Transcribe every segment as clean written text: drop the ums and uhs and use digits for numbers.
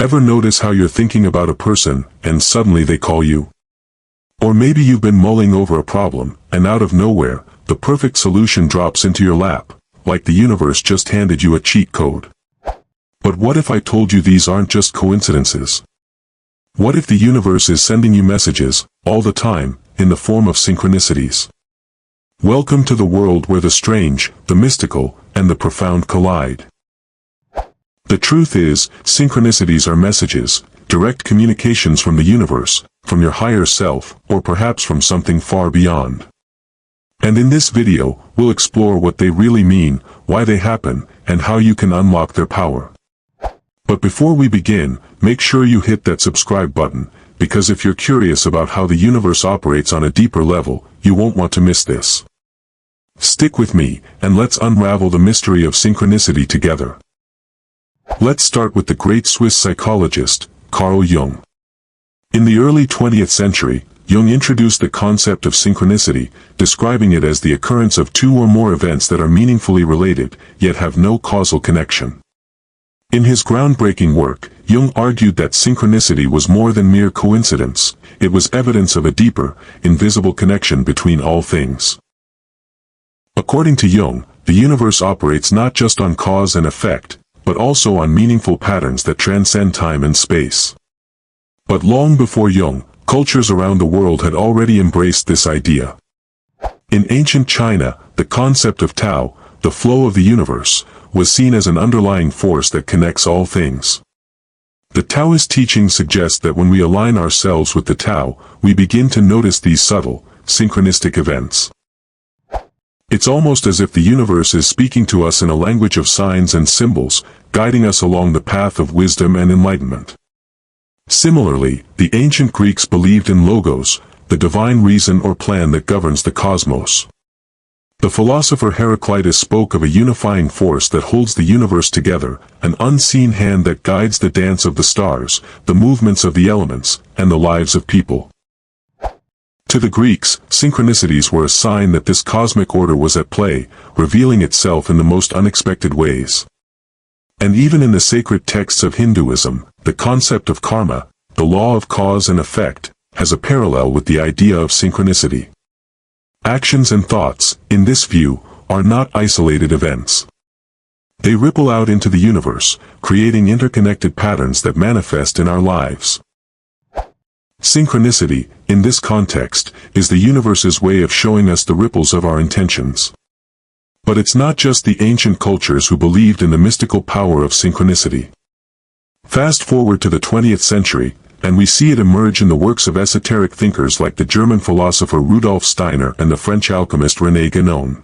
Ever notice how you're thinking about a person, and suddenly they call you? Or maybe you've been mulling over a problem, and out of nowhere, the perfect solution drops into your lap, like the universe just handed you a cheat code. But what if I told you these aren't just coincidences? What if the universe is sending you messages, all the time, in the form of synchronicities? Welcome to the world where the strange, the mystical, and the profound collide. The truth is, synchronicities are messages, direct communications from the universe, from your higher self, or perhaps from something far beyond. And in this video, we'll explore what they really mean, why they happen, and how you can unlock their power. But before we begin, make sure you hit that subscribe button, because if you're curious about how the universe operates on a deeper level, you won't want to miss this. Stick with me, and let's unravel the mystery of synchronicity together. Let's start with the great Swiss psychologist, Carl Jung. In the early 20th century, Jung introduced the concept of synchronicity, describing it as the occurrence of two or more events that are meaningfully related, yet have no causal connection. In his groundbreaking work, Jung argued that synchronicity was more than mere coincidence, it was evidence of a deeper, invisible connection between all things. According to Jung, the universe operates not just on cause and effect, but also on meaningful patterns that transcend time and space. But long before Jung, cultures around the world had already embraced this idea. In ancient China, the concept of Tao, the flow of the universe, was seen as an underlying force that connects all things. The Taoist teaching suggests that when we align ourselves with the Tao, we begin to notice these subtle, synchronistic events. It's almost as if the universe is speaking to us in a language of signs and symbols, guiding us along the path of wisdom and enlightenment. Similarly, the ancient Greeks believed in logos, the divine reason or plan that governs the cosmos. The philosopher Heraclitus spoke of a unifying force that holds the universe together, an unseen hand that guides the dance of the stars, the movements of the elements, and the lives of people. To the Greeks, synchronicities were a sign that this cosmic order was at play, revealing itself in the most unexpected ways. And even in the sacred texts of Hinduism, the concept of karma, the law of cause and effect, has a parallel with the idea of synchronicity. Actions and thoughts, in this view, are not isolated events. They ripple out into the universe, creating interconnected patterns that manifest in our lives. Synchronicity, in this context, is the universe's way of showing us the ripples of our intentions. But it's not just the ancient cultures who believed in the mystical power of synchronicity. Fast forward to the 20th century, and we see it emerge in the works of esoteric thinkers like the German philosopher Rudolf Steiner and the French alchemist René Guénon.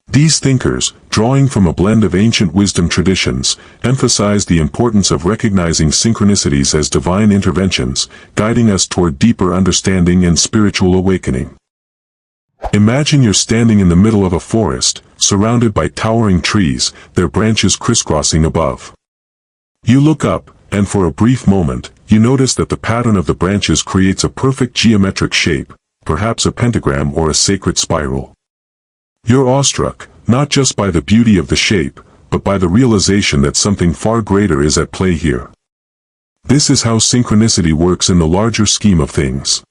These thinkers, drawing from a blend of ancient wisdom traditions, emphasize the importance of recognizing synchronicities as divine interventions, guiding us toward deeper understanding and spiritual awakening. Imagine you're standing in the middle of a forest, surrounded by towering trees, their branches crisscrossing above. You look up, and for a brief moment, you notice that the pattern of the branches creates a perfect geometric shape, perhaps a pentagram or a sacred spiral. You're awestruck, not just by the beauty of the shape, but by the realization that something far greater is at play here. This is how synchronicity works in the larger scheme of things.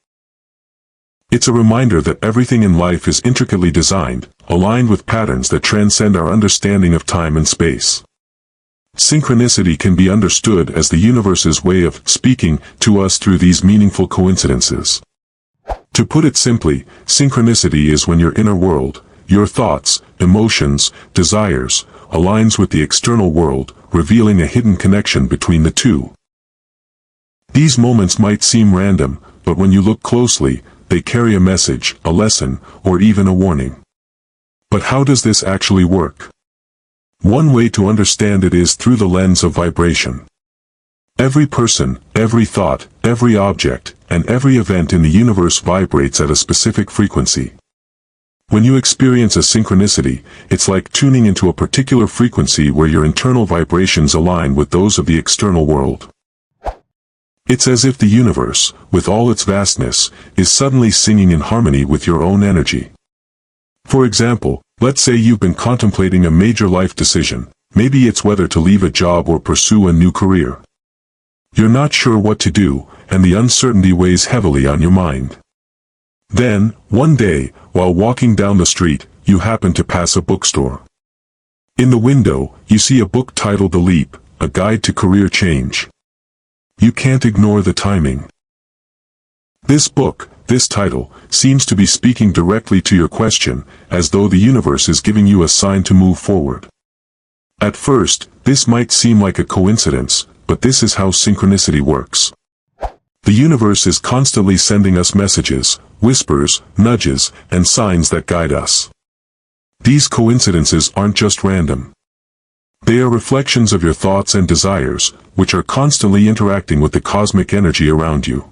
It's a reminder that everything in life is intricately designed, aligned with patterns that transcend our understanding of time and space. Synchronicity can be understood as the universe's way of speaking to us through these meaningful coincidences. To put it simply, synchronicity is when your inner world, your thoughts, emotions, desires, aligns with the external world, revealing a hidden connection between the two. These moments might seem random, but when you look closely, they carry a message, a lesson, or even a warning. But how does this actually work? One way to understand it is through the lens of vibration. Every person, every thought, every object, and every event in the universe vibrates at a specific frequency. When you experience a synchronicity, it's like tuning into a particular frequency where your internal vibrations align with those of the external world. It's as if the universe, with all its vastness, is suddenly singing in harmony with your own energy. For example, let's say you've been contemplating a major life decision, maybe it's whether to leave a job or pursue a new career. You're not sure what to do, and the uncertainty weighs heavily on your mind. Then, one day, while walking down the street, you happen to pass a bookstore. In the window, you see a book titled The Leap, A Guide to Career Change. You can't ignore the timing. This book, this title, seems to be speaking directly to your question, as though the universe is giving you a sign to move forward. At first, this might seem like a coincidence, but this is how synchronicity works. The universe is constantly sending us messages, whispers, nudges, and signs that guide us. These coincidences aren't just random. They are reflections of your thoughts and desires, which are constantly interacting with the cosmic energy around you.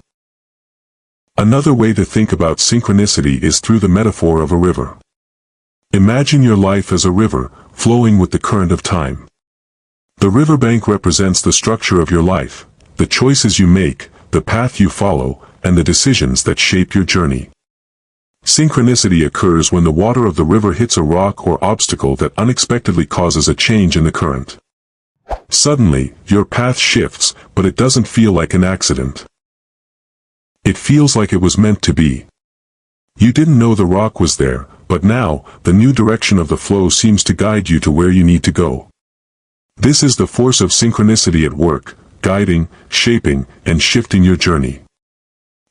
Another way to think about synchronicity is through the metaphor of a river. Imagine your life as a river, flowing with the current of time. The riverbank represents the structure of your life, the choices you make, the path you follow, and the decisions that shape your journey. Synchronicity occurs when the water of the river hits a rock or obstacle that unexpectedly causes a change in the current. Suddenly, your path shifts, but it doesn't feel like an accident. It feels like it was meant to be. You didn't know the rock was there, but now, the new direction of the flow seems to guide you to where you need to go. This is the force of synchronicity at work, guiding, shaping, and shifting your journey.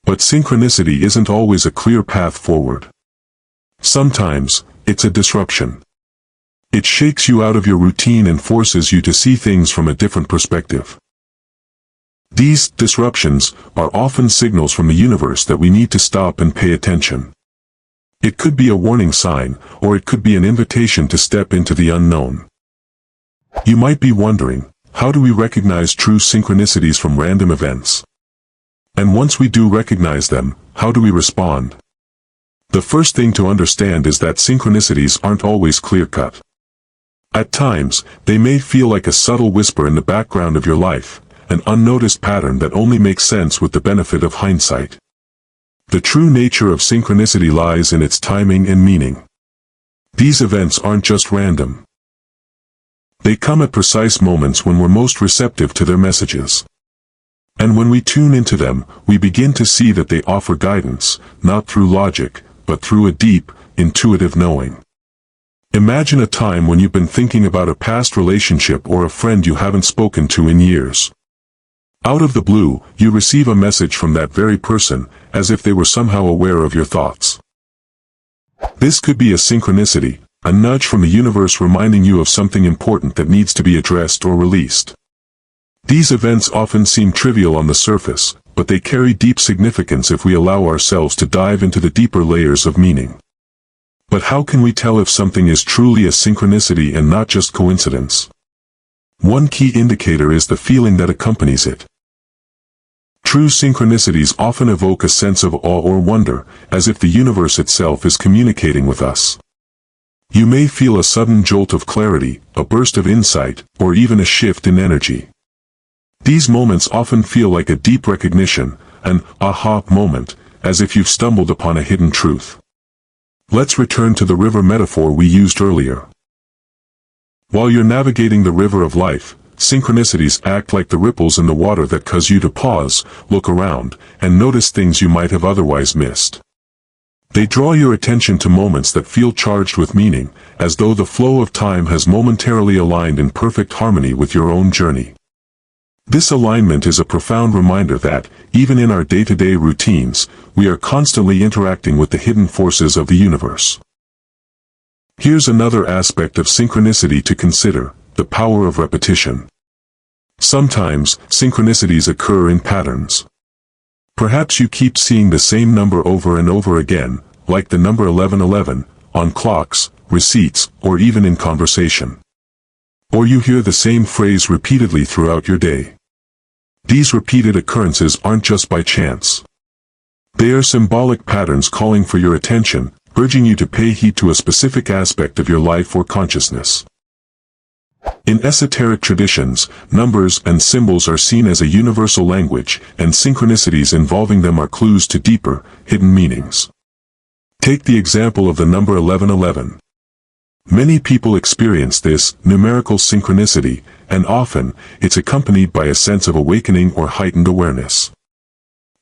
But synchronicity isn't always a clear path forward. Sometimes, it's a disruption. It shakes you out of your routine and forces you to see things from a different perspective. These disruptions are often signals from the universe that we need to stop and pay attention. It could be a warning sign, or it could be an invitation to step into the unknown. You might be wondering, how do we recognize true synchronicities from random events? And once we do recognize them, how do we respond? The first thing to understand is that synchronicities aren't always clear-cut. At times, they may feel like a subtle whisper in the background of your life, an unnoticed pattern that only makes sense with the benefit of hindsight. The true nature of synchronicity lies in its timing and meaning. These events aren't just random. They come at precise moments when we're most receptive to their messages. And when we tune into them, we begin to see that they offer guidance, not through logic, but through a deep, intuitive knowing. Imagine a time when you've been thinking about a past relationship or a friend you haven't spoken to in years. Out of the blue, you receive a message from that very person, as if they were somehow aware of your thoughts. This could be a synchronicity, a nudge from the universe reminding you of something important that needs to be addressed or released. These events often seem trivial on the surface, but they carry deep significance if we allow ourselves to dive into the deeper layers of meaning. But how can we tell if something is truly a synchronicity and not just coincidence? One key indicator is the feeling that accompanies it. True synchronicities often evoke a sense of awe or wonder, as if the universe itself is communicating with us. You may feel a sudden jolt of clarity, a burst of insight, or even a shift in energy. These moments often feel like a deep recognition, an aha moment, as if you've stumbled upon a hidden truth. Let's return to the river metaphor we used earlier. While you're navigating the river of life, synchronicities act like the ripples in the water that cause you to pause, look around, and notice things you might have otherwise missed. They draw your attention to moments that feel charged with meaning, as though the flow of time has momentarily aligned in perfect harmony with your own journey. This alignment is a profound reminder that, even in our day-to-day routines, we are constantly interacting with the hidden forces of the universe. Here's another aspect of synchronicity to consider: the power of repetition. Sometimes, synchronicities occur in patterns. Perhaps you keep seeing the same number over and over again, like the number 1111, on clocks, receipts, or even in conversation. Or you hear the same phrase repeatedly throughout your day. These repeated occurrences aren't just by chance. They are symbolic patterns calling for your attention, urging you to pay heed to a specific aspect of your life or consciousness. In esoteric traditions, numbers and symbols are seen as a universal language, and synchronicities involving them are clues to deeper, hidden meanings. Take the example of the number 1111. Many people experience this numerical synchronicity, and often, it's accompanied by a sense of awakening or heightened awareness.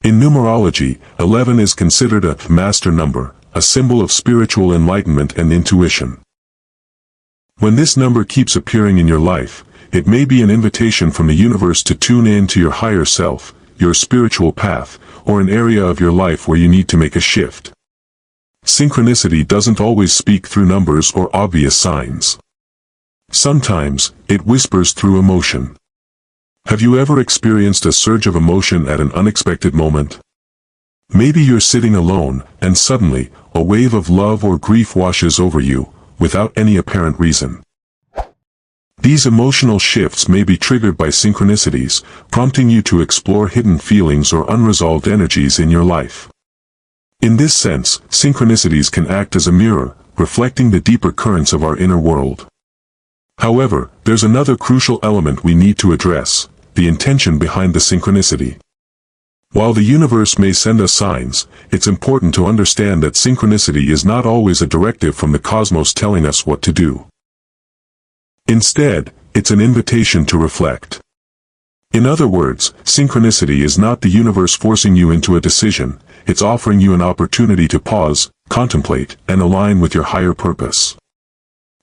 In numerology, 11 is considered a master number, a symbol of spiritual enlightenment and intuition. When this number keeps appearing in your life, it may be an invitation from the universe to tune in to your higher self, your spiritual path, or an area of your life where you need to make a shift. Synchronicity doesn't always speak through numbers or obvious signs. Sometimes, it whispers through emotion. Have you ever experienced a surge of emotion at an unexpected moment? Maybe you're sitting alone, and suddenly, a wave of love or grief washes over you, without any apparent reason. These emotional shifts may be triggered by synchronicities, prompting you to explore hidden feelings or unresolved energies in your life. In this sense, synchronicities can act as a mirror, reflecting the deeper currents of our inner world. However, there's another crucial element we need to address: the intention behind the synchronicity. While the universe may send us signs, it's important to understand that synchronicity is not always a directive from the cosmos telling us what to do. Instead, it's an invitation to reflect. In other words, synchronicity is not the universe forcing you into a decision, it's offering you an opportunity to pause, contemplate, and align with your higher purpose.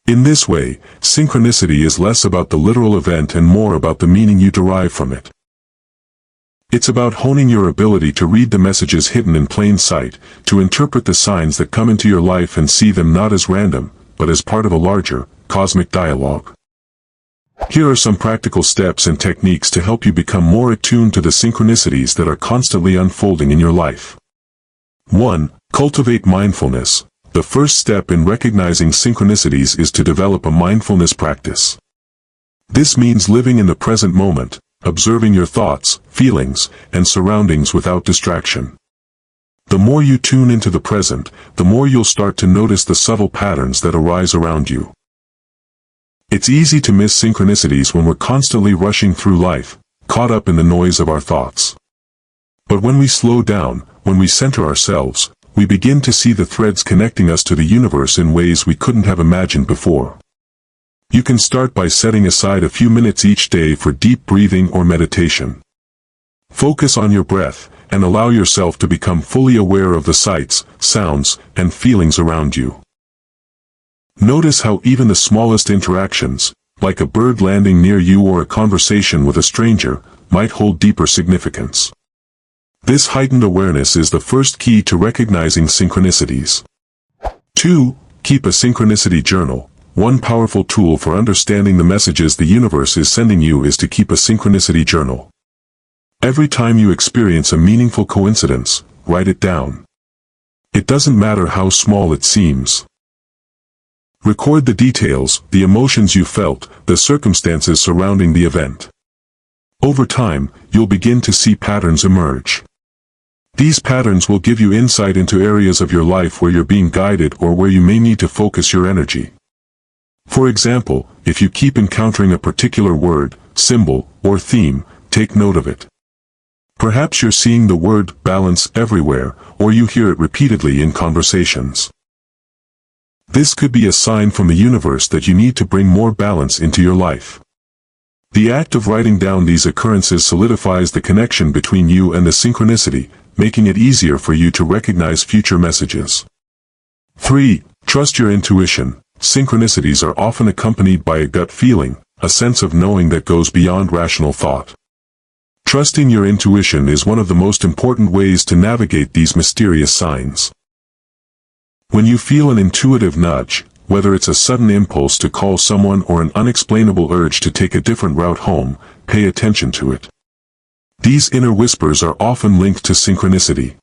In this way, synchronicity is less about the literal event and more about the meaning you derive from it. It's about honing your ability to read the messages hidden in plain sight, to interpret the signs that come into your life and see them not as random, but as part of a larger, cosmic dialogue. Here are some practical steps and techniques to help you become more attuned to the synchronicities that are constantly unfolding in your life. 1. Cultivate mindfulness. The first step in recognizing synchronicities is to develop a mindfulness practice. This means living in the present moment, observing your thoughts, feelings, and surroundings without distraction. The more you tune into the present, the more you'll start to notice the subtle patterns that arise around you. It's easy to miss synchronicities when we're constantly rushing through life, caught up in the noise of our thoughts. But when we slow down, when we center ourselves, we begin to see the threads connecting us to the universe in ways we couldn't have imagined before. You can start by setting aside a few minutes each day for deep breathing or meditation. Focus on your breath, and allow yourself to become fully aware of the sights, sounds, and feelings around you. Notice how even the smallest interactions, like a bird landing near you or a conversation with a stranger, might hold deeper significance. This heightened awareness is the first key to recognizing synchronicities. 2. Keep a synchronicity journal. One powerful tool for understanding the messages the universe is sending you is to keep a synchronicity journal. Every time you experience a meaningful coincidence, write it down. It doesn't matter how small it seems. Record the details, the emotions you felt, the circumstances surrounding the event. Over time, you'll begin to see patterns emerge. These patterns will give you insight into areas of your life where you're being guided or where you may need to focus your energy. For example, if you keep encountering a particular word, symbol, or theme, take note of it. Perhaps you're seeing the word balance everywhere, or you hear it repeatedly in conversations. This could be a sign from the universe that you need to bring more balance into your life. The act of writing down these occurrences solidifies the connection between you and the synchronicity, making it easier for you to recognize future messages. 3. Trust your intuition. Synchronicities are often accompanied by a gut feeling, a sense of knowing that goes beyond rational thought. Trusting your intuition is one of the most important ways to navigate these mysterious signs. When you feel an intuitive nudge, whether it's a sudden impulse to call someone or an unexplainable urge to take a different route home, pay attention to it. These inner whispers are often linked to synchronicity.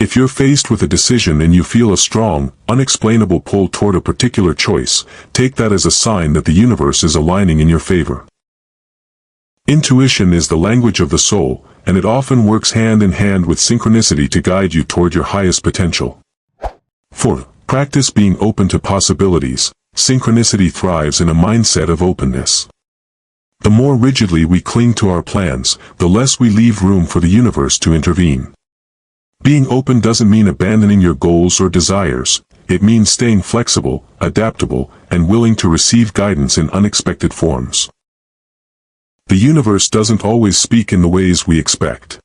If you're faced with a decision and you feel a strong, unexplainable pull toward a particular choice, take that as a sign that the universe is aligning in your favor. Intuition is the language of the soul, and it often works hand in hand with synchronicity to guide you toward your highest potential. 4. Practice being open to possibilities. Synchronicity thrives in a mindset of openness. The more rigidly we cling to our plans, the less we leave room for the universe to intervene. Being open doesn't mean abandoning your goals or desires, it means staying flexible, adaptable, and willing to receive guidance in unexpected forms. The universe doesn't always speak in the ways we expect.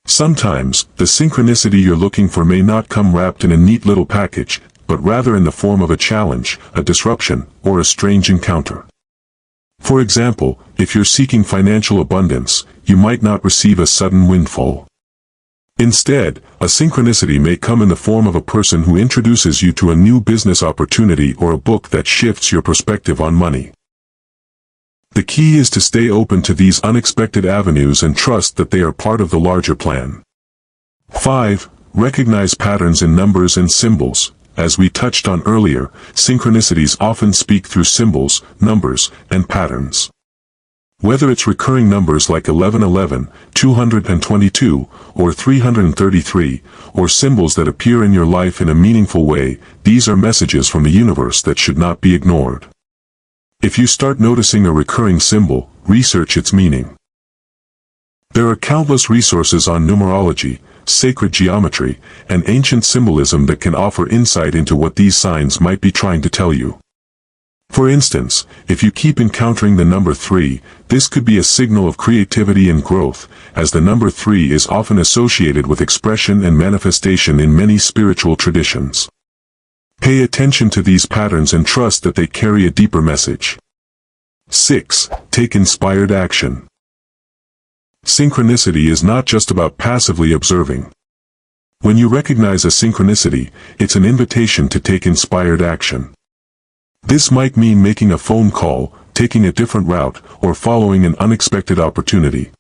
Sometimes, the synchronicity you're looking for may not come wrapped in a neat little package, but rather in the form of a challenge, a disruption, or a strange encounter. For example, if you're seeking financial abundance, you might not receive a sudden windfall. Instead, a synchronicity may come in the form of a person who introduces you to a new business opportunity or a book that shifts your perspective on money. The key is to stay open to these unexpected avenues and trust that they are part of the larger plan. 5. Recognize patterns in numbers and symbols. As we touched on earlier, synchronicities often speak through symbols, numbers, and patterns. Whether it's recurring numbers like 1111, 222, or 333, or symbols that appear in your life in a meaningful way, these are messages from the universe that should not be ignored. If you start noticing a recurring symbol, research its meaning. There are countless resources on numerology, sacred geometry, and ancient symbolism that can offer insight into what these signs might be trying to tell you. For instance, if you keep encountering the number 3, this could be a signal of creativity and growth, as the number 3 is often associated with expression and manifestation in many spiritual traditions. Pay attention to these patterns and trust that they carry a deeper message. 6. Take inspired action. Synchronicity is not just about passively observing. When you recognize a synchronicity, it's an invitation to take inspired action. This might mean making a phone call, taking a different route, or following an unexpected opportunity.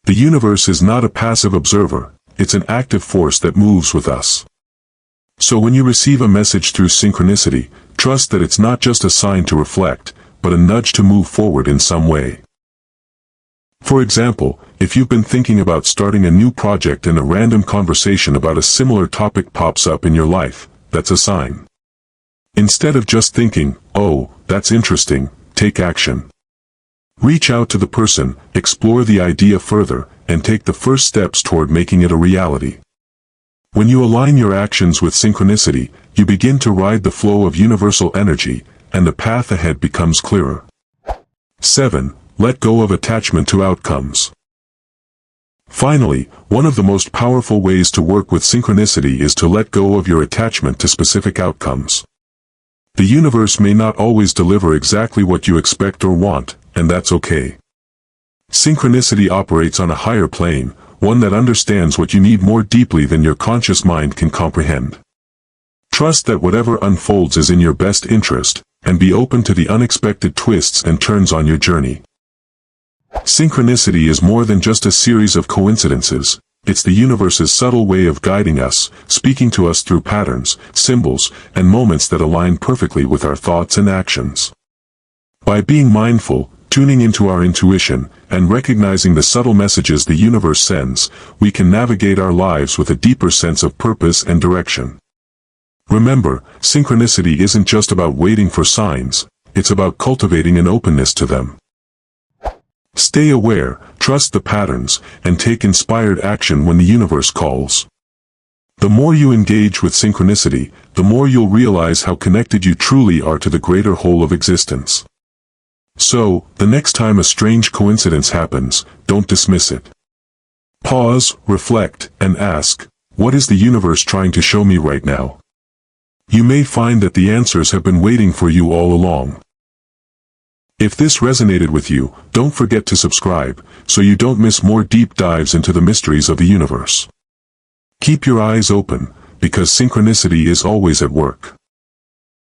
The universe is not a passive observer, it's an active force that moves with us. So when you receive a message through synchronicity, trust that it's not just a sign to reflect, but a nudge to move forward in some way. For example, if you've been thinking about starting a new project and a random conversation about a similar topic pops up in your life, that's a sign. Instead of just thinking, "Oh, that's interesting," take action. Reach out to the person, explore the idea further, and take the first steps toward making it a reality. When you align your actions with synchronicity, you begin to ride the flow of universal energy, and the path ahead becomes clearer. 7. Let go of attachment to outcomes. Finally, one of the most powerful ways to work with synchronicity is to let go of your attachment to specific outcomes. The universe may not always deliver exactly what you expect or want, and that's okay. Synchronicity operates on a higher plane, one that understands what you need more deeply than your conscious mind can comprehend. Trust that whatever unfolds is in your best interest, and be open to the unexpected twists and turns on your journey. Synchronicity is more than just a series of coincidences. It's the universe's subtle way of guiding us, speaking to us through patterns, symbols, and moments that align perfectly with our thoughts and actions. By being mindful, tuning into our intuition, and recognizing the subtle messages the universe sends, we can navigate our lives with a deeper sense of purpose and direction. Remember, synchronicity isn't just about waiting for signs, it's about cultivating an openness to them. Stay aware, trust the patterns, and take inspired action when the universe calls. The more you engage with synchronicity, the more you'll realize how connected you truly are to the greater whole of existence. So, the next time a strange coincidence happens, don't dismiss it. Pause, reflect, and ask, what is the universe trying to show me right now? You may find that the answers have been waiting for you all along. If this resonated with you, don't forget to subscribe, so you don't miss more deep dives into the mysteries of the universe. Keep your eyes open, because synchronicity is always at work.